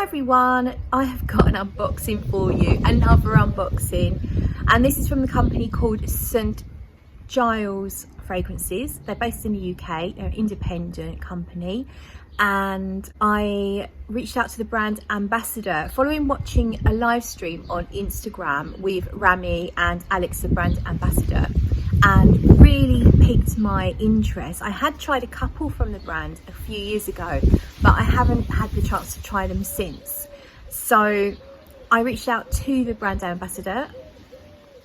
everyone, I have got an unboxing for you, another unboxing, and this is from the company called St. Giles Fragrances. They're based in the UK, they're an independent company, and I reached out to the brand ambassador following watching a live stream on Instagram with Rami and Alex, the brand ambassador, and really piqued my interest. I had tried a couple from the brand a few years ago, but I haven't had the chance to try them since. So I reached out to the brand ambassador,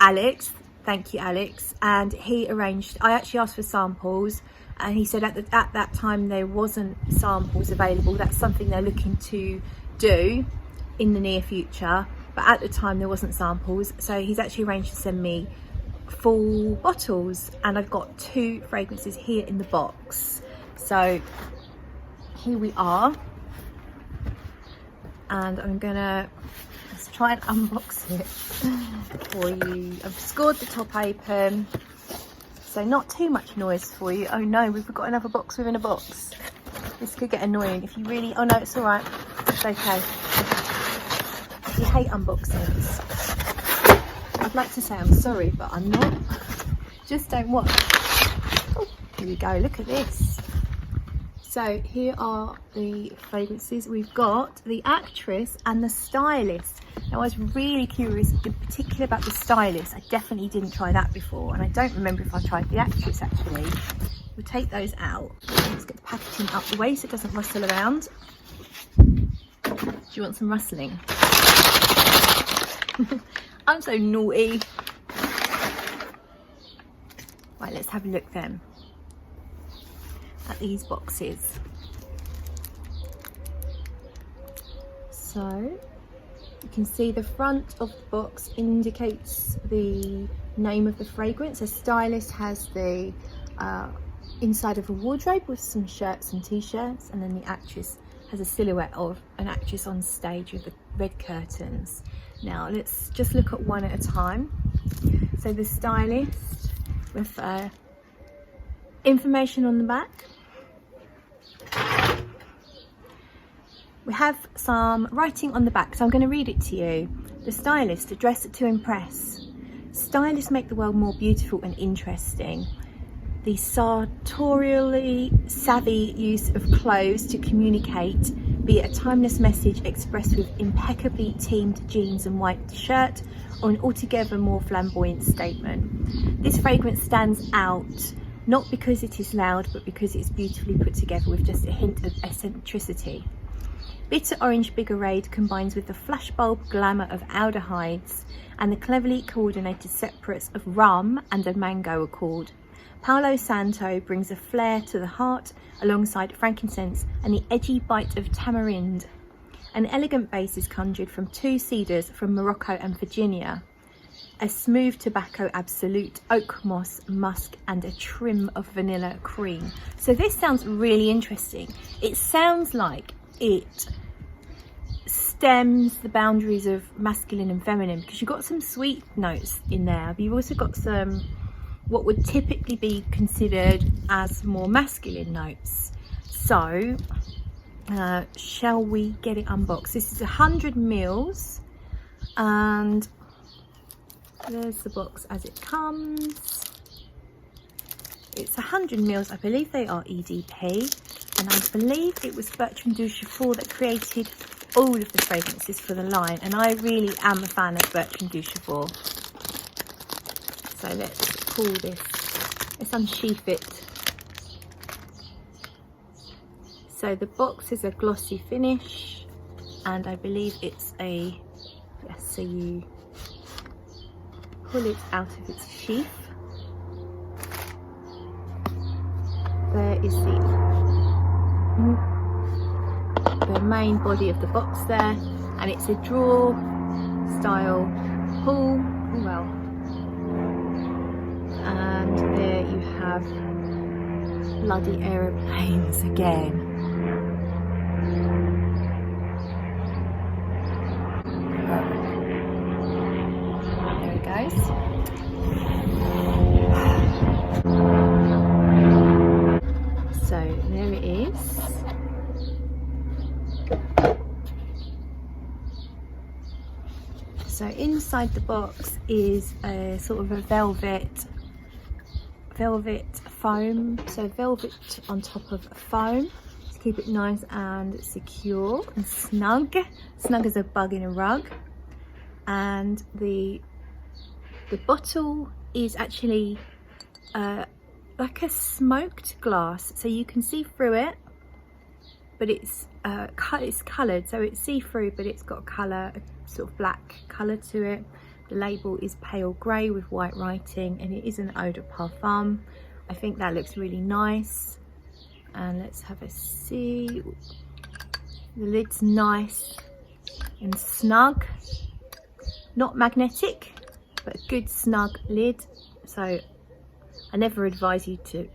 Alex. Thank you, Alex. And he arranged, I actually asked for samples, and he said at that time there wasn't samples available. That's something they're looking to do in the near future, but at the time there wasn't samples. So he's actually arranged to send me full bottles, and I've got 2 fragrances here in the box. So here we are, and I'm gonna let's try and unbox it for you. I've scored the top open, so not too much noise for you. Oh no, we've got another box within a box. This could get annoying if you really, oh no, it's all right, it's okay. If you hate unboxings, I'd like to say I'm sorry, but I'm not. Just don't watch. Oh, here we go, look at this. So here are the fragrances. We've got the Actress and the Stylist. Now I was really curious in particular about the Stylist. I definitely didn't try that before, and I don't remember if I tried the Actress actually. We'll take those out. Let's get the packaging up the way so it doesn't rustle around. Do you want some rustling? I'm so naughty. Right, let's have a look then at these boxes. So you can see the front of the box indicates the name of the fragrance. A Stylist has the inside of a wardrobe with some shirts and t-shirts, and then the Actress has a silhouette of an actress on stage with the red curtains. Now let's just look at one at a time. So the Stylist with information on the back. We have some writing on the back, so I'm going to read it to you. The Stylist, a dress to impress. Stylists make the world more beautiful and interesting. The sartorially savvy use of clothes to communicate, be it a timeless message expressed with impeccably teamed jeans and white shirt, or an altogether more flamboyant statement. This fragrance stands out not because it is loud, but because it's beautifully put together with just a hint of eccentricity. Bitter orange bigarade combines with the flashbulb glamour of aldehydes and the cleverly coordinated separates of rum and a mango accord. Palo Santo brings a flair to the heart alongside frankincense and the edgy bite of tamarind. An elegant base is conjured from 2 cedars from Morocco and Virginia, a smooth tobacco absolute, oak moss, musk, and a trim of vanilla cream. So this sounds really interesting. It sounds like it stems the boundaries of masculine and feminine, because you've got some sweet notes in there, but you've also got some what would typically be considered as more masculine notes. So shall we get it unboxed? This is 100 mils, and there's the box as it comes. It's 100 mils, I believe they are EDP, and I believe it was Bertrand Duchefort that created all of the fragrances for the line, and I really am a fan of Bertrand Duchefort. So let's pull this, let's unsheath it. So the box is a glossy finish, and I believe it's a, yes, so you pull it out of its sheath. There is the main body of the box there, and it's a drawer style pull. Well, and there you have bloody aeroplanes again. There it goes. So there it is. So inside the box is a sort of a velvet foam, so velvet on top of foam to keep it nice and secure and snug as a bug in a rug. And the bottle is actually like a smoked glass, so you can see through it, but it's coloured, so it's see-through, but it's got colour, a sort of black colour to it. The label is pale grey with white writing, and it is an eau de parfum. I think that looks really nice. And let's have a see. The lid's nice and snug, not magnetic, but a good snug lid. So I never advise you to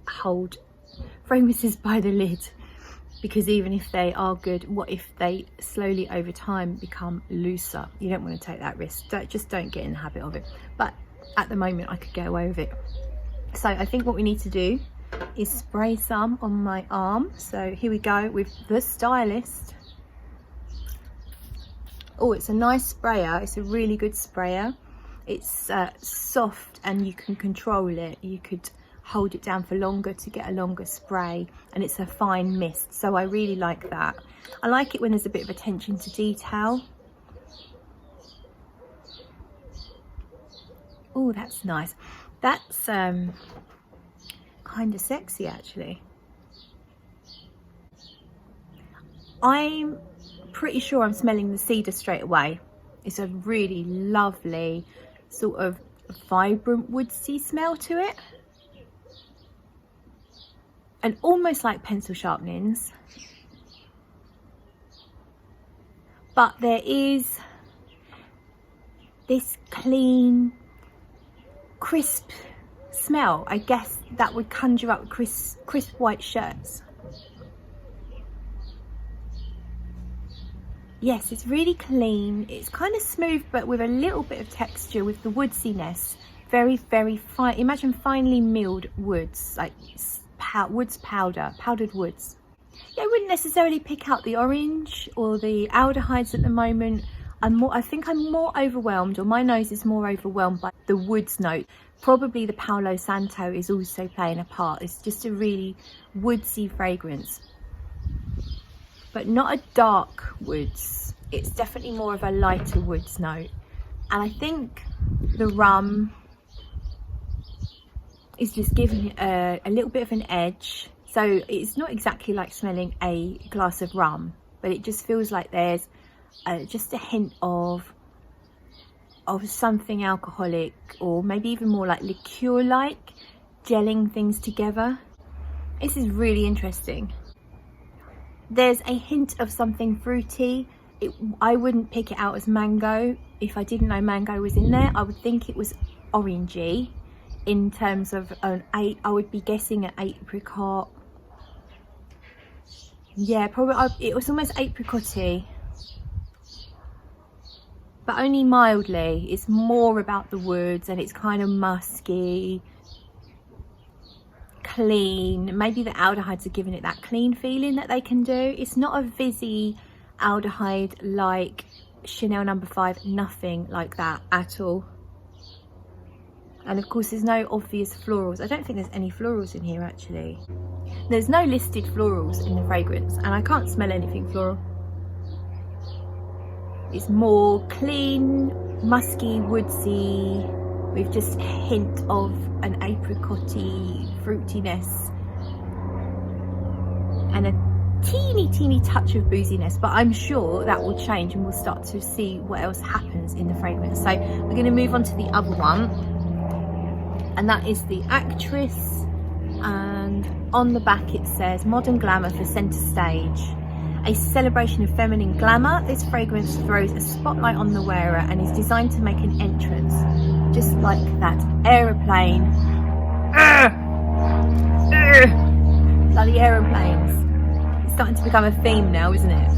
hold fragrances by the lid, because even if they are good, what if they slowly over time become looser? You don't want to take that risk. Just don't get in the habit of it. But at the moment I could get away with it. So I think what we need to do is spray some on my arm. So here we go with the Stylist. Oh, it's a nice sprayer. It's a really good sprayer. It's soft and you can control it. You could hold it down for longer to get a longer spray, and it's a fine mist, so I really like that. I like it when there's a bit of attention to detail. Oh, that's nice. That's kind of sexy actually. I'm pretty sure I'm smelling the cedar straight away. It's a really lovely sort of vibrant woodsy smell to it, and almost like pencil sharpenings, but there is this clean, crisp smell. I guess that would conjure up crisp white shirts. Yes, it's really clean. It's kind of smooth, but with a little bit of texture with the woodsiness. Very, very fine. Imagine finely milled woods, like powdered woods. Yeah, I wouldn't necessarily pick out the orange or the aldehydes at the moment. I think I'm more overwhelmed, or my nose is more overwhelmed by the woods note. Probably the Palo Santo is also playing a part. It's just a really woodsy fragrance, but not a dark woods. It's definitely more of a lighter woods note. And I think the rum is just giving it a little bit of an edge. So it's not exactly like smelling a glass of rum, but it just feels like there's just a hint of something alcoholic, or maybe even more like liqueur-like, gelling things together. This is really interesting. There's a hint of something fruity. I wouldn't pick it out as mango. If I didn't know mango was in there, I would think it was orangey. In terms of I would be guessing an apricot. Yeah, probably it was almost apricot-y, but only mildly. It's more about the woods, and it's kind of musky, clean. Maybe the aldehydes are giving it that clean feeling that they can do. It's not a fizzy aldehyde like Chanel No. 5, nothing like that at all. And of course there's no obvious florals. I don't think there's any florals in here actually. There's no listed florals in the fragrance, and I can't smell anything floral. It's more clean, musky, woodsy, with just a hint of an apricot-y fruitiness and a teeny touch of booziness, but I'm sure that will change and we'll start to see what else happens in the fragrance. So we're going to move on to the other one, and that is the Actress. And on the back it says modern glamour for centre stage, a celebration of feminine glamour. This fragrance throws a spotlight on the wearer and is designed to make an entrance, just like that aeroplane. Bloody aeroplanes. It's starting to become a theme now, isn't it?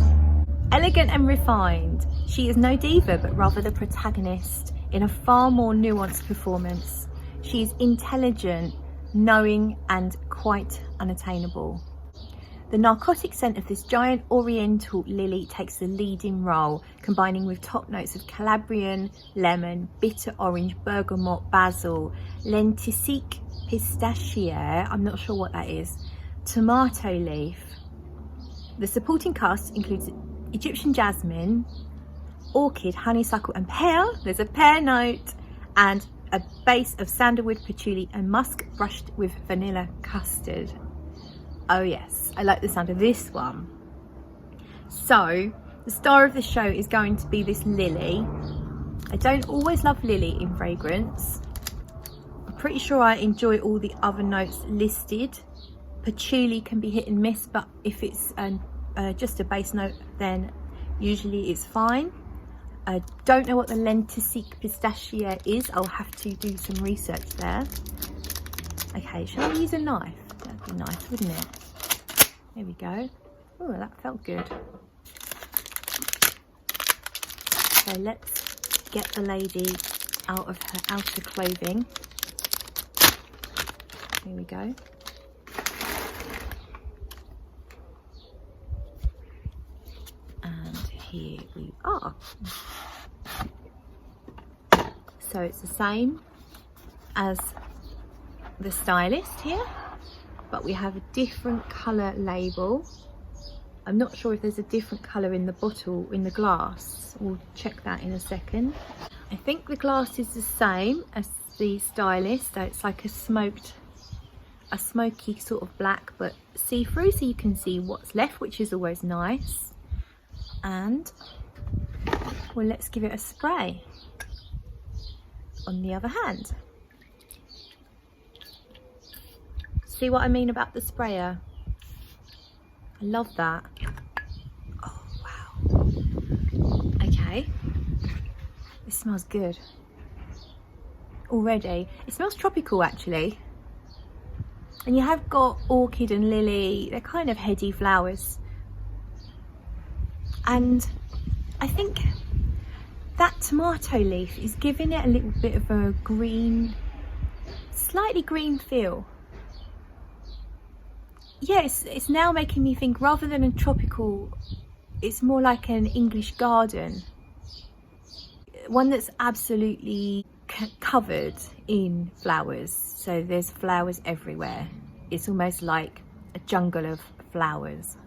Elegant and refined, she is no diva, but rather the protagonist in a far more nuanced performance. She is intelligent, knowing, and quite unattainable. The narcotic scent of this giant oriental lily takes the leading role, combining with top notes of Calabrian, lemon, bitter orange, bergamot, basil, lentisque, pistachier, I'm not sure what that is, tomato leaf. The supporting cast includes Egyptian jasmine, orchid, honeysuckle and pear. There's a pear note, and a base of sandalwood, patchouli and musk brushed with vanilla custard. Oh yes, I like the sound of this one. So the star of the show is going to be this lily. I don't always love lily in fragrance. I'm pretty sure I enjoy all the other notes listed. Patchouli can be hit and miss, but if it's just a base note, then usually it's fine. I don't know what the lentisque pistachier is. I'll have to do some research there. Okay, shall I use a knife? That'd be nice, wouldn't it? There we go. Oh, that felt good. So let's get the lady out of her outer clothing. Here we go. And here we are. So it's the same as the Stylist here, but we have a different colour label. I'm not sure if there's a different colour in the bottle, in the glass. We'll check that in a second. I think the glass is the same as the Stylist, so it's like a smoky sort of black, but see-through, so you can see what's left, which is always nice. And well, let's give it a spray on the other hand. See what I mean about the sprayer? I love that. Oh wow. Okay, this smells good already. It smells tropical actually. And you have got orchid and lily, they're kind of heady flowers. And I think that tomato leaf is giving it a little bit of a green, slightly green feel. Yeah, it's now making me think, rather than a tropical, it's more like an English garden. One that's absolutely covered in flowers. So there's flowers everywhere. It's almost like a jungle of flowers.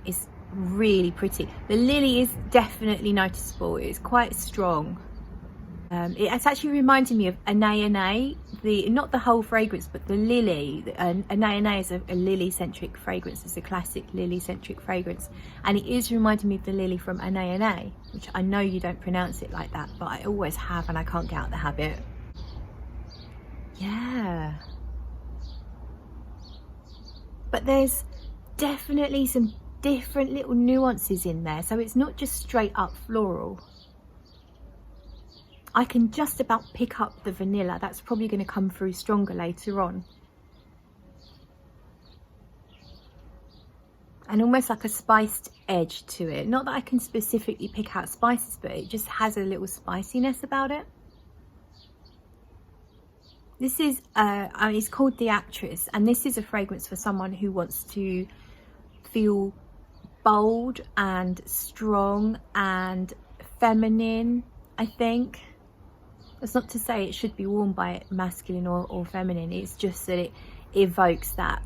It's really pretty. The lily is definitely noticeable. It's quite strong. It's actually reminding me of Anais, not the whole fragrance, but the lily. Anais is a lily-centric fragrance. It's a classic lily-centric fragrance, and it is reminding me of the lily from Anais, which I know you don't pronounce it like that, but I always have, and I can't get out the habit. Yeah, but there's definitely some different little nuances in there, so it's not just straight up floral. I can just about pick up the vanilla. That's probably going to come through stronger later on. And almost like a spiced edge to it. Not that I can specifically pick out spices, but it just has a little spiciness about it. This is, it's called The Actress, and this is a fragrance for someone who wants to feel bold and strong and feminine, I think. That's not to say it should be worn by masculine or feminine. It's just that it evokes that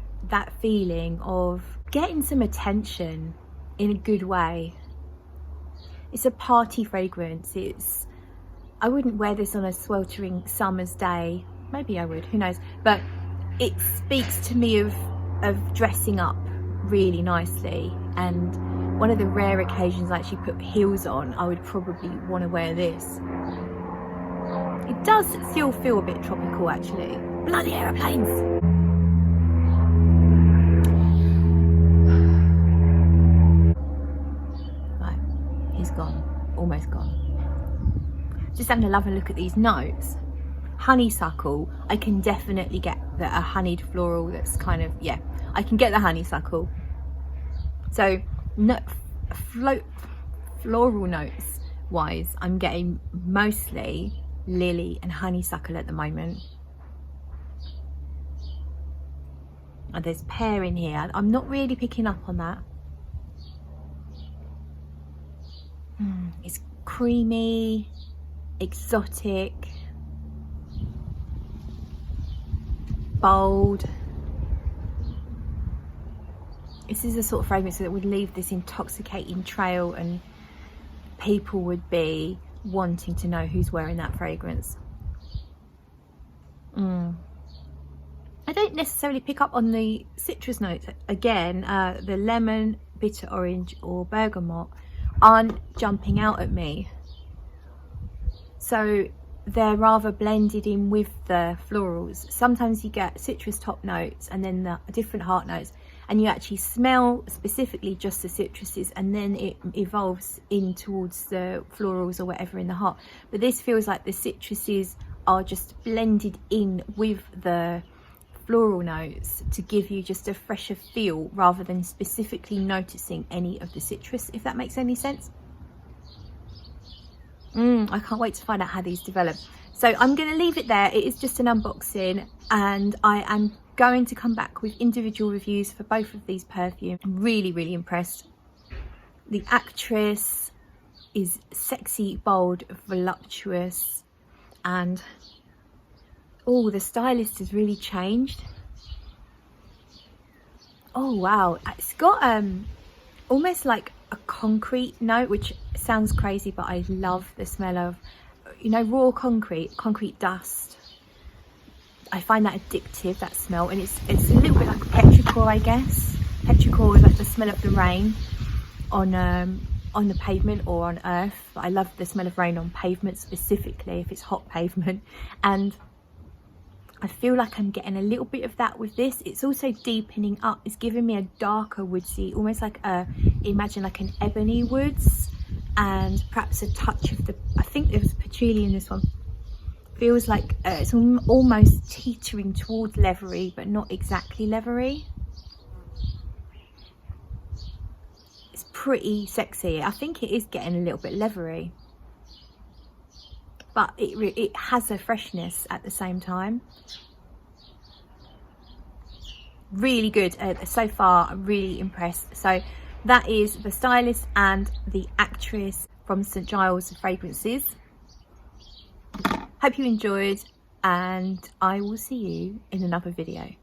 feeling of getting some attention in a good way. It's a party fragrance. I wouldn't wear this on a sweltering summer's day. Maybe I would, who knows? But it speaks to me of dressing up really nicely, and one of the rare occasions I actually put heels on, I would probably want to wear this. It does still feel a bit tropical actually. Bloody aeroplanes! Right, he's gone, almost gone. Just having a lovely look at these notes. Honeysuckle, I can definitely get a honeyed floral that's kind of, yeah, I can get the honeysuckle. So floral notes wise, I'm getting mostly lily and honeysuckle at the moment. And there's pear in here. I'm not really picking up on that. It's creamy, exotic, bold. This is the sort of fragrance that would leave this intoxicating trail and people would be wanting to know who's wearing that fragrance. I don't necessarily pick up on the citrus notes. Again, the lemon, bitter orange or bergamot aren't jumping out at me. So they're rather blended in with the florals. Sometimes you get citrus top notes and then the different heart notes, and you actually smell specifically just the citruses, and then it evolves in towards the florals or whatever in the heart. But this feels like the citruses are just blended in with the floral notes to give you just a fresher feel rather than specifically noticing any of the citrus, if that makes any sense. I can't wait to find out how these develop. So I'm going to leave it there. It is just an unboxing, and I am going to come back with individual reviews for both of these perfumes. I'm really, really impressed. The Actress is sexy, bold, voluptuous, and oh, the Stylist has really changed. Oh wow, it's got almost like a concrete note, which sounds crazy, but I love the smell of, you know, raw concrete dust. I find that addictive, that smell, and it's a little bit like petrichor, I guess. Petrichor is like the smell of the rain on the pavement or on earth, but I love the smell of rain on pavement specifically if it's hot pavement, and I feel like I'm getting a little bit of that with this. It's also deepening up. It's giving me a darker woodsy, almost like imagine like an ebony woods, and perhaps a touch of the, I think there was patchouli in this one. Feels like it's almost teetering towards leathery, but not exactly leathery. It's pretty sexy. I think it is getting a little bit leathery, but it has a freshness at the same time. Really good. So far, I'm really impressed. So that is the Stylist and the Actress from St. Giles Fragrances. Hope you enjoyed, and I will see you in another video.